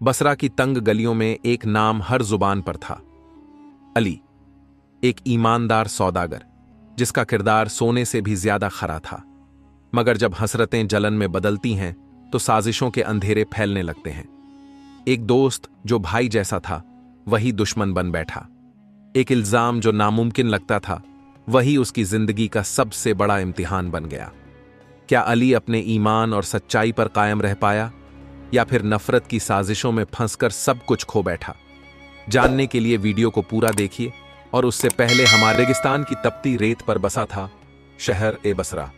बसरा की तंग गलियों में एक नाम हर जुबान पर था, अली। एक ईमानदार सौदागर जिसका किरदार सोने से भी ज्यादा खरा था। मगर जब हसरतें जलन में बदलती हैं तो साजिशों के अंधेरे फैलने लगते हैं। एक दोस्त जो भाई जैसा था वही दुश्मन बन बैठा। एक इल्जाम जो नामुमकिन लगता था वही उसकी जिंदगी का सबसे बड़ा इम्तिहान बन गया। क्या अली अपने ईमान और सच्चाई पर कायम रह पाया या फिर नफरत की साजिशों में फंसकर सब कुछ खो बैठा? जानने के लिए वीडियो को पूरा देखिए। और उससे पहले हमारे रेगिस्तान की तपती रेत पर बसा था शहर ए बसरा।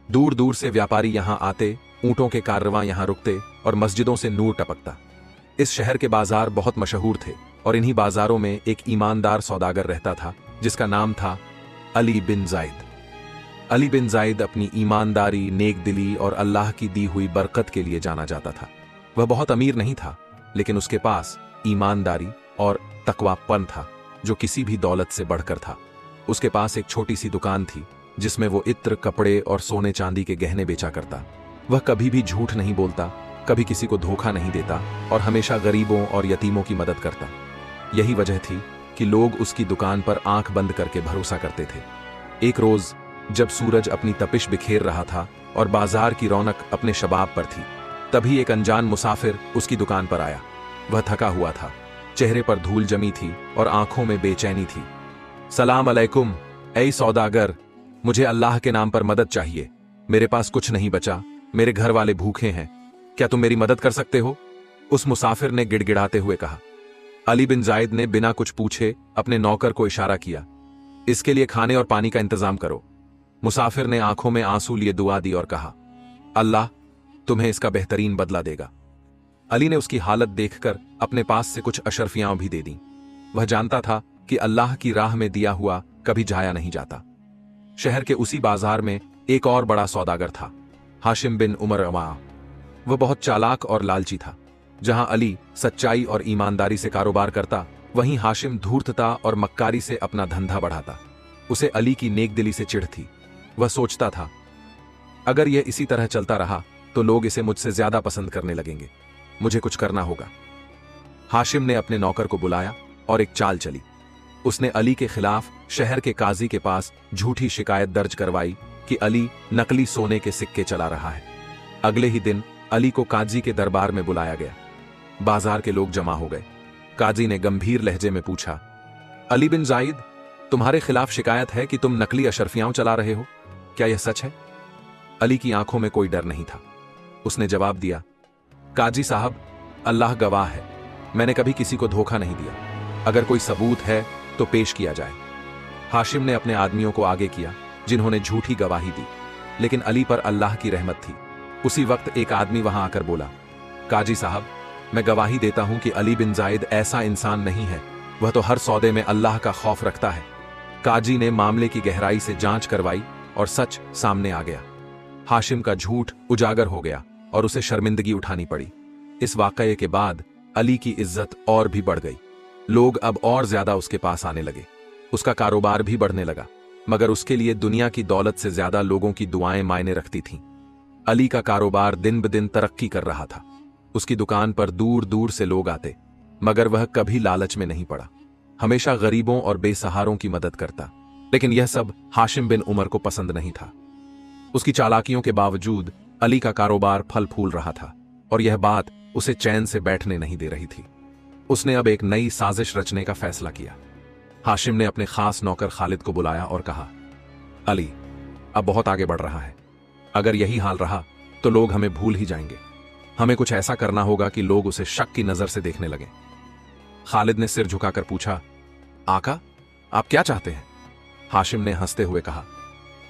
दूर दूर से व्यापारी यहां आते, ऊंटों के कारवां यहां रुकते और मस्जिदों से नूर टपकता। इस शहर के बाजार बहुत मशहूर थे और इन्हीं बाजारों में एक ईमानदार सौदागर रहता था जिसका नाम था अली बिन जायद। अली बिन जायद अपनी ईमानदारी, नेक दिली और अल्लाह की दी हुई बरकत के लिए जाना जाता था। वह बहुत अमीर नहीं था, लेकिन उसके पास ईमानदारी और तकवापन था जो किसी भी दौलत से बढ़कर था। उसके पास एक छोटी सी दुकान थी जिसमें वो इत्र, कपड़े और सोने चांदी के गहने बेचा करता। वह कभी भी झूठ नहीं बोलता, कभी किसी को धोखा नहीं देता और हमेशा गरीबों और यतीमों की मदद करता। यही वजह थी कि लोग उसकी दुकान पर आंख बंद करके भरोसा करते थे। एक रोज जब सूरज अपनी तपिश बिखेर रहा था और बाजार की रौनक अपने शबाब पर थी, तभी एक अनजान मुसाफिर उसकी दुकान पर आया। वह थका हुआ था, चेहरे पर धूल जमी थी और आंखों में बेचैनी थी। सलाम अलैकुम ऐ सौदागर, मुझे अल्लाह के नाम पर मदद चाहिए। मेरे पास कुछ नहीं बचा, मेरे घर वाले भूखे हैं, क्या तुम मेरी मदद कर सकते हो? उस मुसाफिर ने गिड़गिड़ाते हुए कहा। अली बिन जायद ने बिना कुछ पूछे अपने नौकर को इशारा किया, इसके लिए खाने और पानी का इंतजाम करो। मुसाफिर ने आंखों में आंसू लिए दुआ दी और कहा, अल्लाह तुम्हें इसका बेहतरीन बदला देगा। अली ने उसकी हालत देखकर अपने पास से कुछ अशरफियां भी दे दी। वह जानता था कि अल्लाह की राह में दिया हुआ कभी जाया नहीं जाता। शहर के उसी बाजार में एक और बड़ा सौदागर था, हाशिम बिन उमर अमा। वह बहुत चालाक और लालची था। जहां अली सच्चाई और ईमानदारी से कारोबार करता, वहीं हाशिम धूर्तता और मक्कारी से अपना धंधा बढ़ाता। उसे अली की नेकदिली से चिढ़ थी। वह सोचता था, अगर यह इसी तरह चलता रहा तो लोग इसे मुझसे ज्यादा पसंद करने लगेंगे। मुझे कुछ करना होगा। हाशिम ने अपने नौकर को बुलाया और एक चाल चली। उसने अली के खिलाफ शहर के काजी के पास झूठी शिकायत दर्ज करवाई कि अली नकली सोने के सिक्के चला रहा है। अगले ही दिन अली को काजी के दरबार में बुलाया गया। बाजार के लोग जमा हो गए। काजी ने गंभीर लहजे में पूछा, अली बिन जायद, तुम्हारे खिलाफ शिकायत है कि तुम नकली अशरफियां चला रहे हो, क्या यह सच है? अली की आंखों में कोई डर नहीं था। उसने जवाब दिया, काजी साहब, अल्लाह गवाह है, मैंने कभी किसी को धोखा नहीं दिया। अगर कोई सबूत है तो पेश किया जाए। हाशिम ने अपने आदमियों को आगे किया जिन्होंने झूठी गवाही दी, लेकिन अली पर अल्लाह की रहमत थी। उसी वक्त एक आदमी वहां आकर बोला, काजी साहब, मैं गवाही देता हूं कि अली बिन जायद ऐसा इंसान नहीं है। वह तो हर सौदे में अल्लाह का खौफ रखता है। काजी ने मामले की गहराई से जांच करवाई और सच सामने आ गया। हाशिम का झूठ उजागर हो गया और उसे शर्मिंदगी उठानी पड़ी। इस वाकये के बाद अली की इज्जत और भी बढ़ गई। लोग अब और ज्यादा उसके पास आने लगे। उसका कारोबार भी बढ़ने लगा, मगर उसके लिए दुनिया की दौलत से ज्यादा लोगों की दुआएं मायने रखती थीं। अली का कारोबार दिन ब दिन तरक्की कर रहा था। उसकी दुकान पर दूर दूर से लोग आते, मगर वह कभी लालच में नहीं पड़ा। हमेशा गरीबों और बेसहारों की मदद करता। लेकिन यह सब हाशिम बिन उमर को पसंद नहीं था। उसकी चालाकियों के बावजूद अली का कारोबार फल फूल रहा था और यह बात उसे चैन से बैठने नहीं दे रही थी। उसने अब एक नई साजिश रचने का फैसला किया। हाशिम ने अपने खास नौकर खालिद को बुलाया और कहा, अली अब बहुत आगे बढ़ रहा है। अगर यही हाल रहा तो लोग हमें भूल ही जाएंगे। हमें कुछ ऐसा करना होगा कि लोग उसे शक की नजर से देखने लगें। खालिद ने सिर झुकाकर पूछा, आका, आप क्या चाहते हैं? हाशिम ने हंसते हुए कहा,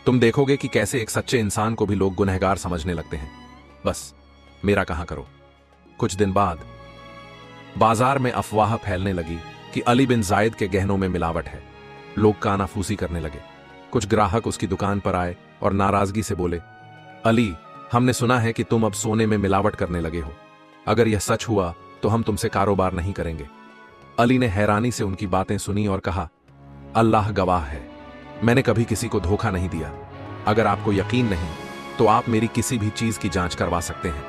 तुम देखोगे कि कैसे एक सच्चे इंसान को भी लोग गुनहगार समझने लगते हैं। बस मेरा कहा करो। कुछ दिन बाद बाजार में अफवाह फैलने लगी कि अली बिन जायद के गहनों में मिलावट है। लोग कानाफूसी करने लगे। कुछ ग्राहक उसकी दुकान पर आए और नाराजगी से बोले, अली, हमने सुना है कि तुम अब सोने में मिलावट करने लगे हो। अगर यह सच हुआ तो हम तुमसे कारोबार नहीं करेंगे। अली ने हैरानी से उनकी बातें सुनी और कहा, अल्लाह गवाह है, मैंने कभी किसी को धोखा नहीं दिया। अगर आपको यकीन नहीं तो आप मेरी किसी भी चीज की जांच करवा सकते हैं।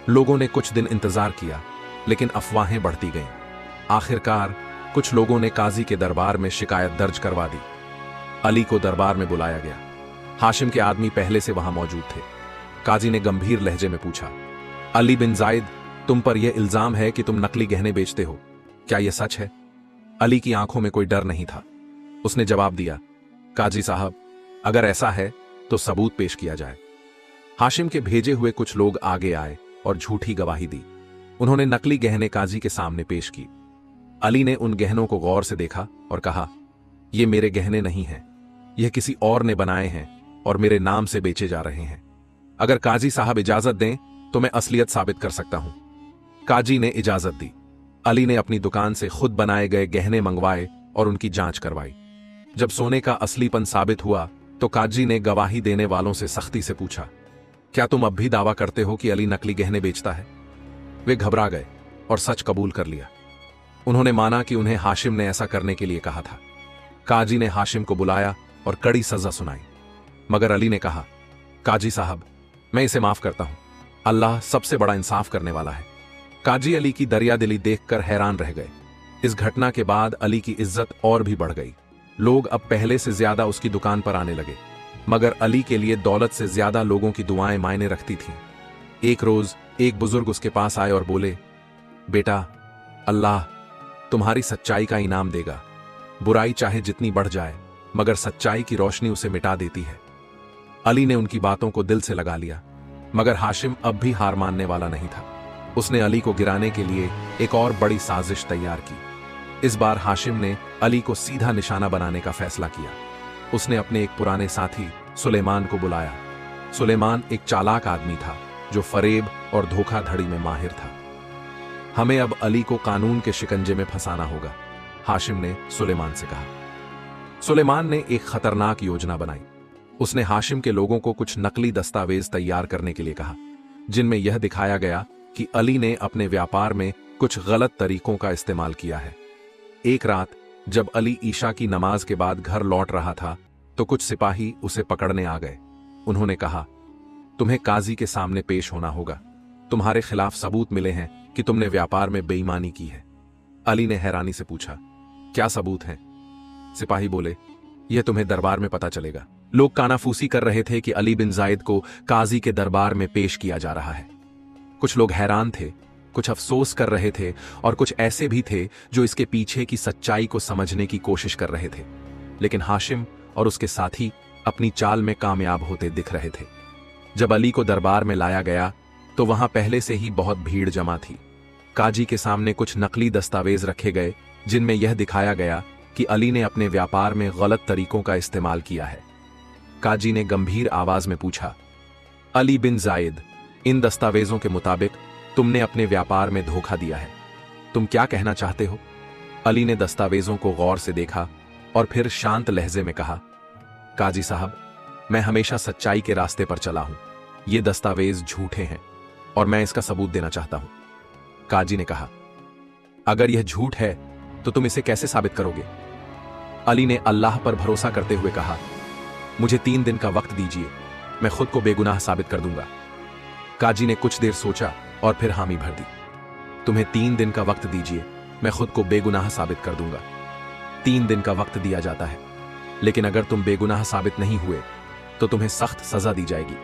लोगों ने कुछ दिन इंतजार किया, लेकिन अफवाहें बढ़ती गईं। आखिरकार कुछ लोगों ने काजी के दरबार में शिकायत दर्ज करवा दी। अली को दरबार में बुलाया गया। हाशिम के आदमी पहले से वहां मौजूद थे। काजी ने गंभीर लहजे में पूछा, अली बिन जायद, तुम पर यह इल्जाम है कि तुम नकली गहने बेचते हो, क्या यह सच है? अली की आंखों में कोई डर नहीं था। उसने जवाब दिया, काजी साहब, अगर ऐसा है तो सबूत पेश किया जाए। हाशिम के भेजे हुए कुछ लोग आगे आए और झूठी गवाही दी। उन्होंने नकली गहने काजी के सामने पेश की। अली ने उन गहनों को गौर से देखा और कहा, ये मेरे गहने नहीं हैं, यह किसी और ने बनाए हैं और मेरे नाम से बेचे जा रहे हैं। अगर काजी साहब इजाजत दें तो मैं असलियत साबित कर सकता हूं। काजी ने इजाजत दी। अली ने अपनी दुकान से खुद बनाए गए गहने मंगवाए और उनकी जांच करवाई। जब सोने का असलीपन साबित हुआ तो काजी ने गवाही देने वालों से सख्ती से पूछा, क्या तुम अब भी दावा करते हो कि अली नकली गहने बेचता है? वे घबरा गए और सच कबूल कर लिया। उन्होंने माना कि उन्हें हाशिम ने ऐसा करने के लिए कहा था। काजी ने हाशिम को बुलाया और कड़ी सजा सुनाई, मगर अली ने कहा, काजी साहब, मैं इसे माफ करता हूं, अल्लाह सबसे बड़ा इंसाफ करने वाला है। काजी अली की दरियादिली देखकर हैरान रह गए। इस घटना के बाद अली की इज्जत और भी बढ़ गई। लोग अब पहले से ज्यादा उसकी दुकान पर आने लगे, मगर अली के लिए दौलत से ज्यादा लोगों की दुआएं मायने रखती थीं। एक रोज एक बुजुर्ग उसके पास आए और बोले, बेटा, अल्लाह तुम्हारी सच्चाई का इनाम देगा। बुराई चाहे जितनी बढ़ जाए, मगर सच्चाई की रोशनी उसे मिटा देती है। अली ने उनकी बातों को दिल से लगा लिया, मगर हाशिम अब भी हार मानने वाला नहीं था। उसने अली को गिराने के लिए एक और बड़ी साजिश तैयार की। इस बार हाशिम ने अली को सीधा निशाना बनाने का फैसला किया। उसने अपने एक पुराने साथी सुलेमान को बुलाया। सुलेमान एक चालाक आदमी था जो फरेब और धोखाधड़ी में माहिर था। हमें अब अली को कानून के शिकंजे में फंसाना होगा, हाशिम ने सुलेमान से कहा। सुलेमान ने एक खतरनाक योजना बनाई। उसने हाशिम के लोगों को कुछ नकली दस्तावेज तैयार करने के लिए कहा, जिनमें यह दिखाया गया कि अली ने अपने व्यापार में कुछ गलत तरीकों का इस्तेमाल किया है। एक रात जब अली ईशा की नमाज के बाद घर लौट रहा था तो कुछ सिपाही उसे पकड़ने आ गए। उन्होंने कहा, तुम्हें काजी के सामने पेश होना होगा। तुम्हारे खिलाफ सबूत मिले हैं कि तुमने व्यापार में बेईमानी की है। अली ने हैरानी से पूछा, क्या सबूत हैं? सिपाही बोले, यह तुम्हें दरबार में पता चलेगा। लोग कानाफूसी कर रहे थे कि अली बिन जायद को काजी के दरबार में पेश किया जा रहा है। कुछ लोग हैरान थे, कुछ अफसोस कर रहे थे और कुछ ऐसे भी थे जो इसके पीछे की सच्चाई को समझने की कोशिश कर रहे थे। लेकिन हाशिम और उसके साथी अपनी चाल में कामयाब होते दिख रहे थे। जब अली को दरबार में लाया गया तो वहां पहले से ही बहुत भीड़ जमा थी। काजी के सामने कुछ नकली दस्तावेज रखे गए जिनमें यह दिखाया गया कि अली ने अपने व्यापार में गलत तरीकों का इस्तेमाल किया है। काजी ने गंभीर आवाज में पूछा, अली बिन जायद, इन दस्तावेजों के मुताबिक तुमने अपने व्यापार में धोखा दिया है। तुम क्या कहना चाहते हो? अली ने दस्तावेजों को गौर से देखा और फिर शांत लहजे में कहा, काजी साहब, मैं हमेशा सच्चाई के रास्ते पर चला हूं। ये दस्तावेज झूठे हैं और मैं इसका सबूत देना चाहता हूं। काजी ने कहा, अगर यह झूठ है तो तुम इसे कैसे साबित करोगे? अली ने अल्लाह पर भरोसा करते हुए कहा, मुझे 3 दिन का वक्त दीजिए, मैं खुद को बेगुनाह साबित कर दूंगा। काजी ने कुछ देर सोचा और फिर हामी भर दी। तुम्हें 3 दिन का वक्त दीजिए, मैं खुद को बेगुनाह साबित कर दूंगा। 3 दिन का वक्त दिया जाता है, लेकिन अगर तुम बेगुनाह साबित नहीं हुए तो तुम्हें सख्त सजा दी जाएगी।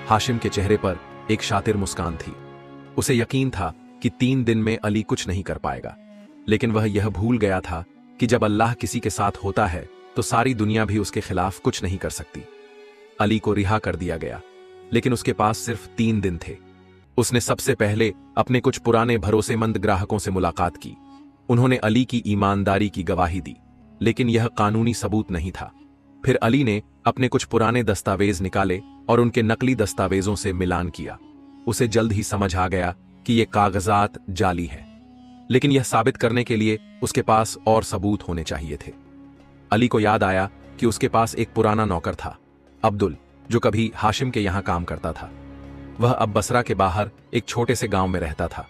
हाशिम के चेहरे पर एक शातिर मुस्कान थी। उसे यकीन था कि 3 दिन में अली कुछ नहीं कर पाएगा, लेकिन वह यह भूल गया था कि जब अल्लाह किसी के साथ होता है तो सारी दुनिया भी उसके खिलाफ कुछ नहीं कर सकती। अली को रिहा कर दिया गया, लेकिन उसके पास सिर्फ 3 दिन थे। उसने सबसे पहले अपने कुछ पुराने भरोसेमंद ग्राहकों से मुलाकात की। उन्होंने अली की ईमानदारी की गवाही दी, लेकिन यह कानूनी सबूत नहीं था। फिर अली ने अपने कुछ पुराने दस्तावेज निकाले और उनके नकली दस्तावेजों से मिलान किया। उसे जल्द ही समझ आ गया कि ये कागजात जाली है, लेकिन यह साबित करने के लिए उसके पास और सबूत होने चाहिए थे। अली को याद आया कि उसके पास एक पुराना नौकर था, अब्दुल, जो कभी हाशिम के यहां काम करता था। वह अब बसरा के बाहर एक छोटे से गांव में रहता था।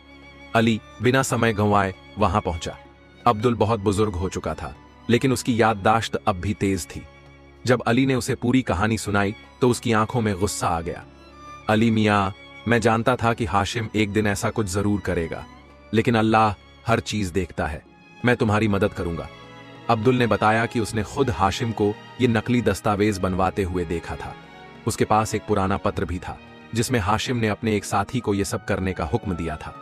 अली बिना समय गंवाए वहां पहुंचा। अब्दुल बहुत बुजुर्ग हो चुका था, लेकिन उसकी याददाश्त अब भी तेज थी। जब अली ने उसे पूरी कहानी सुनाई तो उसकी आंखों में गुस्सा आ गया। अली मियां, मैं जानता था कि हाशिम एक दिन ऐसा कुछ जरूर करेगा। लेकिन अल्लाह हर चीज देखता है, मैं तुम्हारी मदद करूंगा। अब्दुल ने बताया कि उसने खुद हाशिम को ये नकली दस्तावेज बनवाते हुए देखा था। उसके पास एक पुराना पत्र भी था जिसमें हाशिम ने अपने एक साथी को यह सब करने का हुक्म दिया था।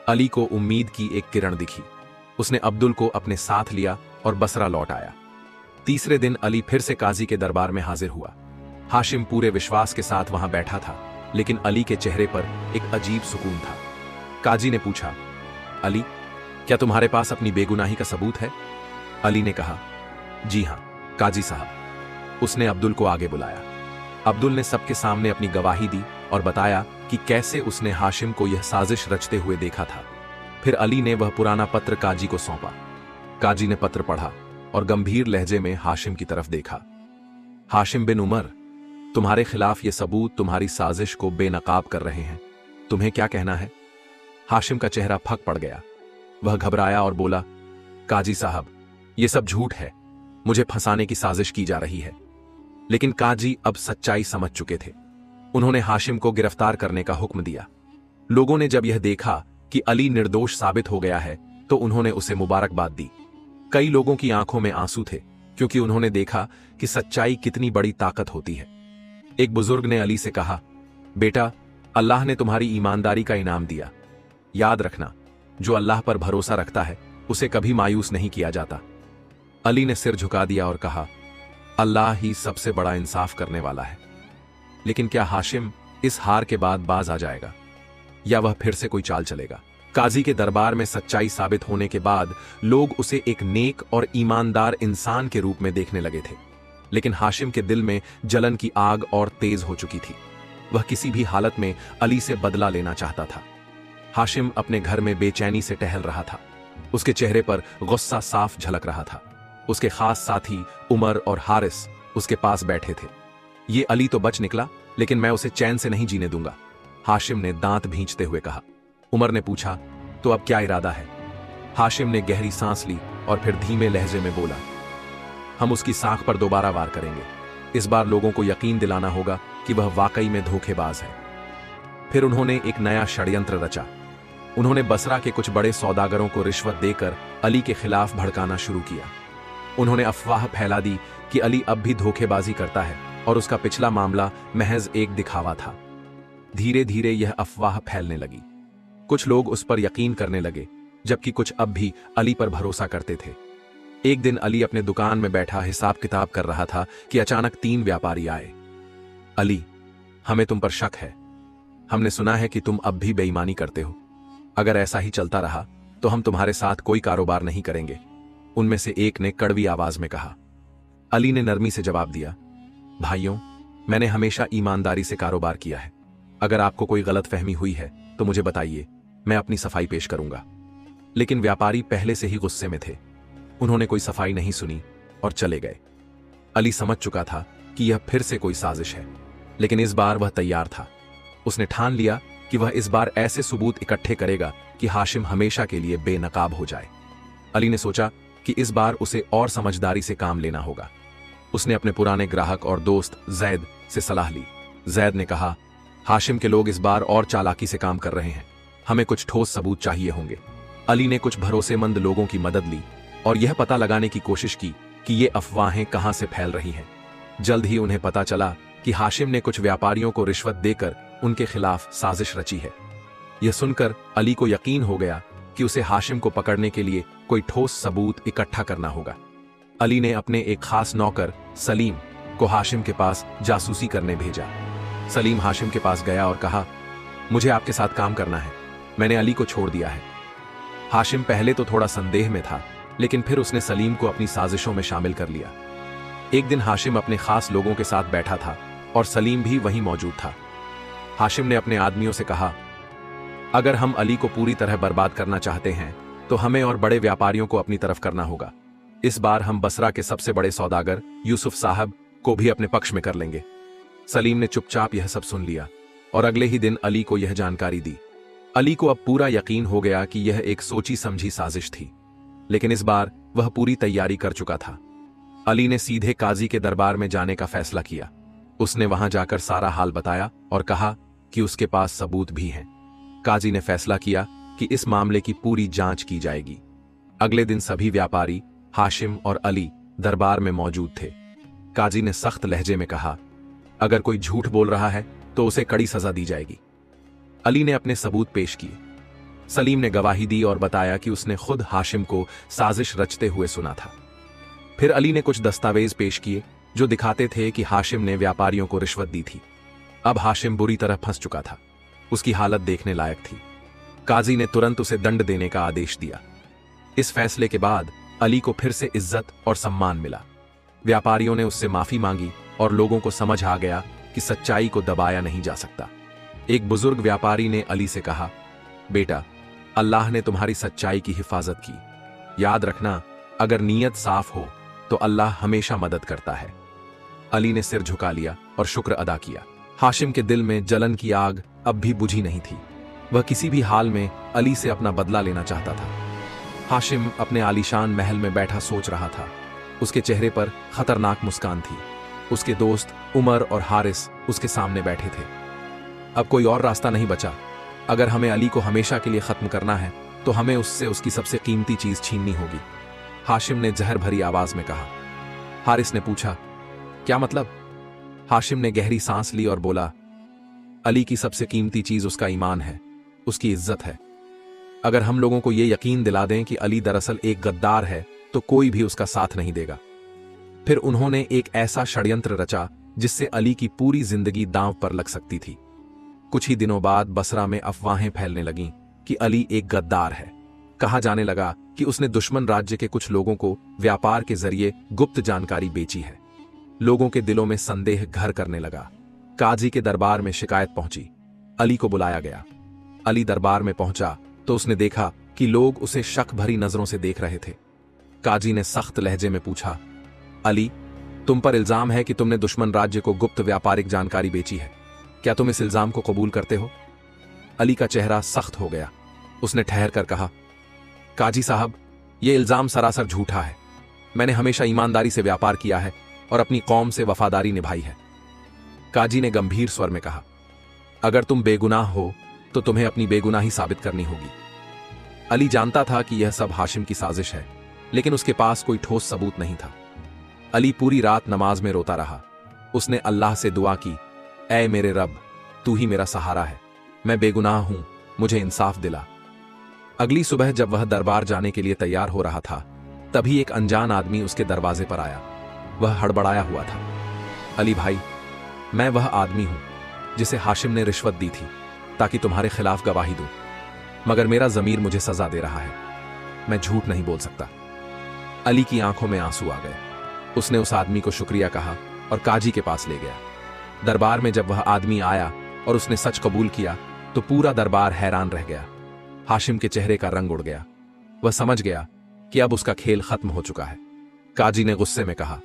अली को उम्मीद की एक किरण दिखी। उसने अब्दुल को अपने साथ लिया और बसरा लौट आया। तीसरे दिन अली फिर से काजी के दरबार में हाजिर हुआ। हाशिम पूरे विश्वास के साथ वहां बैठा था, लेकिन अली के चेहरे पर एक अजीब सुकून था। काजी ने पूछा, अली, क्या तुम्हारे पास अपनी बेगुनाही का सबूत है? अली ने कहा, जी हां काजी साहब। उसने अब्दुल को आगे बुलाया। अब्दुल ने सबके सामने अपनी गवाही दी और बताया कि कैसे उसने हाशिम को यह साजिश रचते हुए देखा था। फिर अली ने वह पुराना पत्र काजी को सौंपा। काजी ने पत्र पढ़ा और गंभीर लहजे में हाशिम की तरफ देखा। हाशिम बिन उमर, तुम्हारे खिलाफ ये सबूत तुम्हारी साजिश को बेनकाब कर रहे हैं। तुम्हें क्या कहना है? हाशिम का चेहरा फक पड़ गया। वह घबराया और बोला, काजी साहब, यह सब झूठ है। मुझे फंसाने की साजिश की जा रही है। लेकिन काजी अब सच्चाई समझ चुके थे। उन्होंने हाशिम को गिरफ्तार करने का हुक्म दिया। लोगों ने जब यह देखा कि अली निर्दोष साबित हो गया है तो उन्होंने उसे मुबारकबाद दी। कई लोगों की आंखों में आंसू थे, क्योंकि उन्होंने देखा कि सच्चाई कितनी बड़ी ताकत होती है। एक बुजुर्ग ने अली से कहा, बेटा, अल्लाह ने तुम्हारी ईमानदारी का इनाम दिया। याद रखना, जो अल्लाह पर भरोसा रखता है उसे कभी मायूस नहीं किया जाता। अली ने सिर झुका दिया और कहा, अल्लाह ही सबसे बड़ा इंसाफ करने वाला है। लेकिन क्या हाशिम इस हार के बाद बाज आ जाएगा, या वह फिर से कोई चाल चलेगा? काजी के दरबार में सच्चाई साबित होने के बाद लोग उसे एक नेक और ईमानदार इंसान के रूप में देखने लगे थे। लेकिन हाशिम के दिल में जलन की आग और तेज हो चुकी थी। वह किसी भी हालत में अली से बदला लेना चाहता था। हाशिम अपने घर में बेचैनी से टहल रहा था। उसके चेहरे पर गुस्सा साफ झलक रहा था। उसके खास साथी उमर और हारिस उसके पास बैठे थे। ये अली तो बच निकला, लेकिन मैं उसे चैन से नहीं जीने दूंगा, हाशिम ने दांत भींचते हुए कहा। उमर ने पूछा, तो अब क्या इरादा है? हाशिम ने गहरी सांस ली और फिर धीमे लहजे में बोला, हम उसकी साख पर दोबारा वार करेंगे। इस बार लोगों को यकीन दिलाना होगा कि वह वाकई में धोखेबाज है। फिर उन्होंने एक नया षड्यंत्र रचा। उन्होंने बसरा के कुछ बड़े सौदागरों को रिश्वत देकर अली के खिलाफ भड़काना शुरू किया। उन्होंने अफवाह फैला दी कि अली अब भी धोखेबाजी करता है और उसका पिछला मामला महज एक दिखावा था। धीरे धीरे यह अफवाह फैलने लगी। कुछ लोग उस पर यकीन करने लगे, जबकि कुछ अब भी अली पर भरोसा करते थे। एक दिन अली अपने दुकान में बैठा हिसाब किताब कर रहा था कि अचानक 3 व्यापारी आए। अली, हमें तुम पर शक है। हमने सुना है कि तुम अब भी बेईमानी करते हो। अगर ऐसा ही चलता रहा तो हम तुम्हारे साथ कोई कारोबार नहीं करेंगे। उनमें से एक ने कड़वी आवाज में कहा। अली ने नरमी से जवाब दिया, भाइयों, मैंने हमेशा ईमानदारी से कारोबार किया है। अगर आपको कोई गलतफहमी हुई है तो मुझे बताइए, मैं अपनी सफाई पेश करूंगा। लेकिन व्यापारी पहले से ही गुस्से में थे। उन्होंने कोई सफाई नहीं सुनी और चले गए। अली समझ चुका था कि यह फिर से कोई साजिश है, लेकिन इस बार वह तैयार था। उसने ठान लिया कि वह इस बार ऐसे सबूत इकट्ठे करेगा कि हाशिम हमेशा के लिए बेनकाब हो जाए। अली ने सोचा कि इस बार उसे और समझदारी से काम लेना होगा। उसने अपने पुराने ग्राहक और दोस्त जैद से सलाह ली। जैद ने कहा, हाशिम के लोग इस बार और चालाकी से काम कर रहे हैं। हमें कुछ ठोस सबूत चाहिए होंगे। अली ने कुछ भरोसेमंद लोगों की मदद ली और यह पता लगाने की कोशिश की कि ये अफवाहें कहां से फैल रही हैं। जल्द ही उन्हें पता चला कि हाशिम ने कुछ व्यापारियों को रिश्वत देकर उनके खिलाफ साजिश रची है। यह सुनकर अली को यकीन हो गया कि उसे हाशिम को पकड़ने के लिए कोई ठोस सबूत इकट्ठा करना होगा। अली ने अपने एक खास नौकर सलीम को हाशिम के पास जासूसी करने भेजा। सलीम हाशिम के पास गया और कहा, मुझे आपके साथ काम करना है। मैंने अली को छोड़ दिया है। हाशिम पहले तो थोड़ा संदेह में था, लेकिन फिर उसने सलीम को अपनी साजिशों में शामिल कर लिया। एक दिन हाशिम अपने खास लोगों के साथ बैठा था और सलीम भी वहीं मौजूद था। हाशिम ने अपने आदमियों से कहा, अगर हम अली को पूरी तरह बर्बाद करना चाहते हैं तो हमें और बड़े व्यापारियों को अपनी तरफ करना होगा। इस बार हम बसरा के सबसे बड़े सौदागर यूसुफ साहब को भी अपने पक्ष में कर लेंगे। सलीम ने चुपचाप यह सब सुन लिया और अगले ही दिन अली को यह जानकारी दी। अली को अब पूरा यकीन हो गया कि यह एक सोची समझी साजिश थी, लेकिन इस बार वह पूरी तैयारी कर चुका था। अली ने सीधे काजी के दरबार में जाने का फैसला किया। उसने वहां जाकर सारा हाल बताया और कहा कि उसके पास सबूत भी हैं। काजी ने फैसला किया कि इस मामले की पूरी जांच की जाएगी। अगले दिन सभी व्यापारी हाशिम और अली दरबार में मौजूद थे। काजी ने सख्त लहजे में कहा, अगर कोई झूठ बोल रहा है तो उसे कड़ी सजा दी जाएगी। अली ने अपने सबूत पेश किए। सलीम ने गवाही दी और बताया कि उसने खुद हाशिम को साजिश रचते हुए सुना था। फिर अली ने कुछ दस्तावेज पेश किए जो दिखाते थे कि हाशिम ने व्यापारियों को रिश्वत दी थी। अब हाशिम बुरी तरह फंस चुका था। उसकी हालत देखने लायक थी। काजी ने तुरंत उसे दंड देने का आदेश दिया। इस फैसले के बाद अली को फिर से इज्जत और सम्मान मिला। व्यापारियों ने उससे माफी मांगी और लोगों को समझ आ गया कि सच्चाई को दबाया नहीं जा सकता। एक बुजुर्ग व्यापारी ने अली से कहा, बेटा, अल्लाह ने तुम्हारी सच्चाई की हिफाजत की। याद रखना, अगर नीयत साफ हो तो अल्लाह हमेशा मदद करता है। अली ने सिर झुका लिया और शुक्र अदा किया। हाशिम के दिल में जलन की आग अब भी बुझी नहीं थी। वह किसी भी हाल में अली से अपना बदला लेना चाहता था। हाशिम अपने आलीशान महल में बैठा सोच रहा था। उसके चेहरे पर खतरनाक मुस्कान थी। उसके दोस्त उमर और हारिस उसके सामने बैठे थे। अब कोई और रास्ता नहीं बचा। अगर हमें अली को हमेशा के लिए खत्म करना है तो हमें उससे उसकी सबसे कीमती चीज छीननी होगी, हाशिम ने जहर भरी आवाज में कहा। हारिस ने पूछा, क्या मतलब? हाशिम ने गहरी सांस ली और बोला, अली की सबसे कीमती चीज उसका ईमान है, उसकी इज्जत है। अगर हम लोगों को यह यकीन दिला दें कि अली दरअसल एक गद्दार है तो कोई भी उसका साथ नहीं देगा। फिर उन्होंने एक ऐसा षड्यंत्र रचा जिससे अली की पूरी जिंदगी दांव पर लग सकती थी। कुछ ही दिनों बाद बसरा में अफवाहें फैलने लगीं कि अली एक गद्दार है। कहा जाने लगा कि उसने दुश्मन राज्य के कुछ लोगों को व्यापार के जरिए गुप्त जानकारी बेची है। लोगों के दिलों में संदेह घर करने लगा। काजी के दरबार में शिकायत पहुंची। अली को बुलाया गया। अली दरबार में पहुंचा तो उसने देखा कि लोग उसे शक भरी नजरों से देख रहे थे। काजी ने सख्त लहजे में पूछा, अली, तुम पर इल्जाम है कि तुमने दुश्मन राज्य को गुप्त व्यापारिक जानकारी बेची है। क्या तुम इस इल्जाम को कबूल करते हो? अली का चेहरा सख्त हो गया। उसने ठहर कर कहा, काजी साहब, यह इल्जाम सरासर झूठा है। मैंने हमेशा ईमानदारी से व्यापार किया है और अपनी कौम से वफादारी निभाई है। काजी ने गंभीर स्वर में कहा, अगर तुम बेगुनाह हो तो तुम्हें अपनी बेगुनाही साबित करनी होगी। अली जानता था कि यह सब हाशिम की साजिश है, लेकिन उसके पास कोई ठोस सबूत नहीं था। अली पूरी रात नमाज में रोता रहा। उसने अल्लाह से दुआ की, ऐ मेरे रब, तू ही मेरा सहारा है, मैं बेगुनाह हूं, मुझे इंसाफ दिला। अगली सुबह जब वह दरबार जाने के लिए तैयार हो रहा था, तभी एक अनजान आदमी उसके दरवाजे पर आया। वह हड़बड़ाया हुआ था। अली भाई, मैं वह आदमी हूं जिसे हाशिम ने रिश्वत दी थी ताकि तुम्हारे खिलाफ गवाही दूं, मगर मेरा जमीर मुझे सजा दे रहा है। मैं झूठ नहीं बोल सकता। अली की आंखों में आंसू आ गए। उसने उस आदमी को शुक्रिया कहा और काजी के पास ले गया। दरबार में जब वह आदमी आया और उसने सच कबूल किया तो पूरा दरबार हैरान रह गया। हाशिम के चेहरे का रंग उड़ गया। वह समझ गया कि अब उसका खेल खत्म हो चुका है। काजी ने गुस्से में कहा,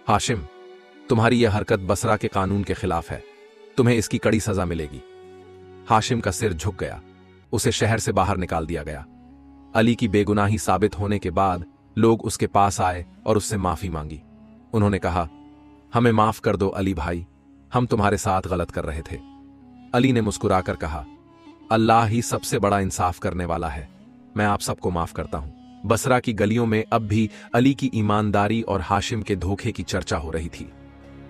हाशिम, तुम्हारी यह हरकत बसरा के कानून के खिलाफ है। तुम्हें इसकी कड़ी सजा मिलेगी। हाशिम का सिर झुक गया। उसे शहर से बाहर निकाल दिया गया। अली की बेगुनाही साबित होने के बाद लोग उसके पास आए और उससे माफी मांगी। उन्होंने कहा, हमें माफ कर दो अली भाई, हम तुम्हारे साथ गलत कर रहे थे। अली ने मुस्कुराकर कहा, अल्लाह ही सबसे बड़ा इंसाफ करने वाला है, मैं आप सबको माफ करता हूं। बसरा की गलियों में अब भी अली की ईमानदारी और हाशिम के धोखे की चर्चा हो रही थी।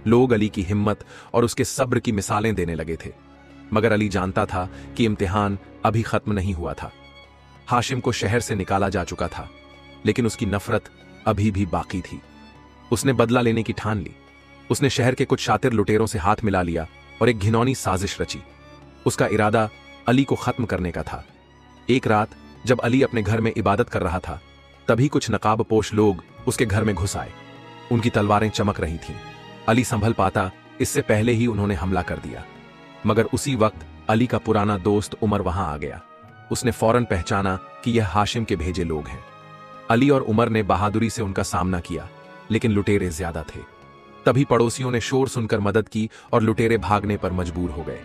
लोग अली की हिम्मत और उसके सब्र की मिसालें देने लगे थे, मगर अली जानता था कि इम्तिहान अभी खत्म नहीं हुआ था। हाशिम को शहर से निकाला जा चुका था, लेकिन उसकी नफरत अभी भी बाकी थी। उसने बदला लेने की ठान ली। उसने शहर के कुछ शातिर लुटेरों से हाथ मिला लिया और एक घिनौनी साजिश रची। उसका इरादा अली को खत्म करने का था। एक रात जब अली अपने घर में इबादत कर रहा था, तभी कुछ नकाबपोश लोग उसके घर में घुस आए। उनकी तलवारें चमक रही थीं। अली संभल पाता इससे पहले ही उन्होंने हमला कर दिया, मगर उसी वक्त अली का पुराना दोस्त उमर वहां आ गया। उसने फौरन पहचाना कि यह हाशिम के भेजे लोग हैं। अली और उमर ने बहादुरी से उनका सामना किया, लेकिन लुटेरे ज्यादा थे। तभी पड़ोसियों ने शोर सुनकर मदद की और लुटेरे भागने पर मजबूर हो गए।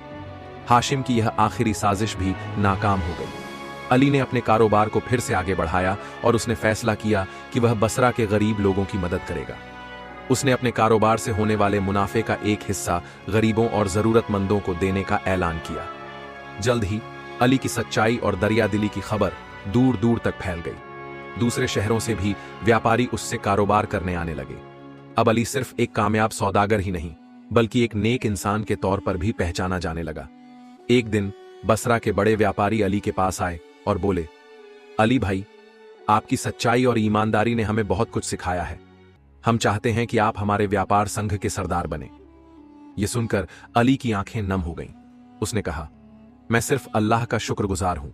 हाशिम की यह आखिरी साजिश भी नाकाम हो गई। अली ने अपने कारोबार को फिर से आगे बढ़ाया और उसने फैसला किया कि वह बसरा के गरीब लोगों की मदद करेगा। उसने अपने कारोबार से होने वाले मुनाफे का एक हिस्सा गरीबों और जरूरतमंदों को देने का ऐलान किया। जल्द ही अली की सच्चाई और दरियादिली की खबर दूर दूर तक फैल गई। दूसरे शहरों से भी व्यापारी उससे कारोबार करने आने लगे। अब अली सिर्फ एक कामयाब सौदागर ही नहीं, बल्कि एक नेक इंसान के तौर पर भी पहचाना जाने लगा। एक दिन बसरा के बड़े व्यापारी अली के पास आए और बोले, अली भाई, आपकी सच्चाई और ईमानदारी ने हमें बहुत कुछ सिखाया है। हम चाहते हैं कि आप हमारे व्यापार संघ के सरदार बने। यह सुनकर अली की आंखें नम हो गईं। उसने कहा, मैं सिर्फ अल्लाह का शुक्रगुजार हूं।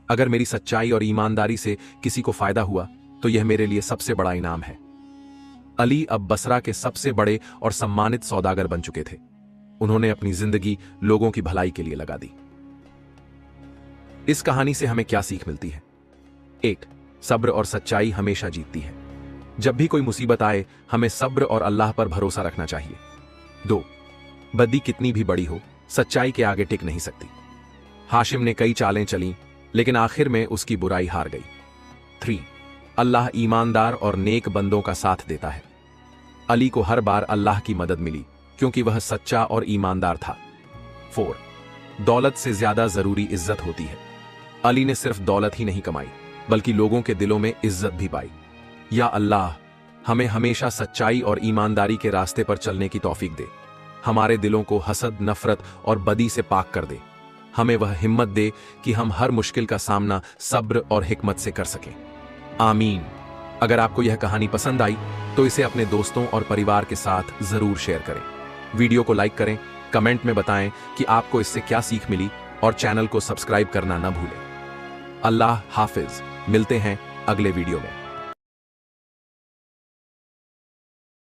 अगर मेरी सच्चाई और ईमानदारी से किसी को फायदा हुआ तो यह मेरे लिए सबसे बड़ा इनाम है। अली अब बसरा के सबसे बड़े और सम्मानित सौदागर बन चुके थे। उन्होंने अपनी जिंदगी लोगों की भलाई के लिए लगा दी। इस कहानी से हमें क्या सीख मिलती है? 1. सब्र और सच्चाई हमेशा जीतती है। जब भी कोई मुसीबत आए, हमें सब्र और अल्लाह पर भरोसा रखना चाहिए। 2. बदी कितनी भी बड़ी हो, सच्चाई के आगे टिक नहीं सकती। हाशिम ने कई चालें चलीं, लेकिन आखिर में उसकी बुराई हार गई। 3. अल्लाह ईमानदार और नेक बंदों का साथ देता है। अली को हर बार अल्लाह की मदद मिली क्योंकि वह सच्चा और ईमानदार था। 4. दौलत से ज्यादा जरूरी इज्जत होती है। अली ने सिर्फ दौलत ही नहीं कमाई, बल्कि लोगों के दिलों में इज्जत भी पाई। या अल्लाह, हमें हमेशा सच्चाई और ईमानदारी के रास्ते पर चलने की तौफीक दे। हमारे दिलों को हसद, नफरत और बदी से पाक कर दे। हमें वह हिम्मत दे कि हम हर मुश्किल का सामना सब्र और हिकमत से कर सकें। आमीन। अगर आपको यह कहानी पसंद आई तो इसे अपने दोस्तों और परिवार के साथ जरूर शेयर करें। वीडियो को लाइक करें, कमेंट में बताएं कि आपको इससे क्या सीख मिली और चैनल को सब्सक्राइब करना न भूलें। अल्लाह हाफिज। मिलते हैं अगले वीडियो में।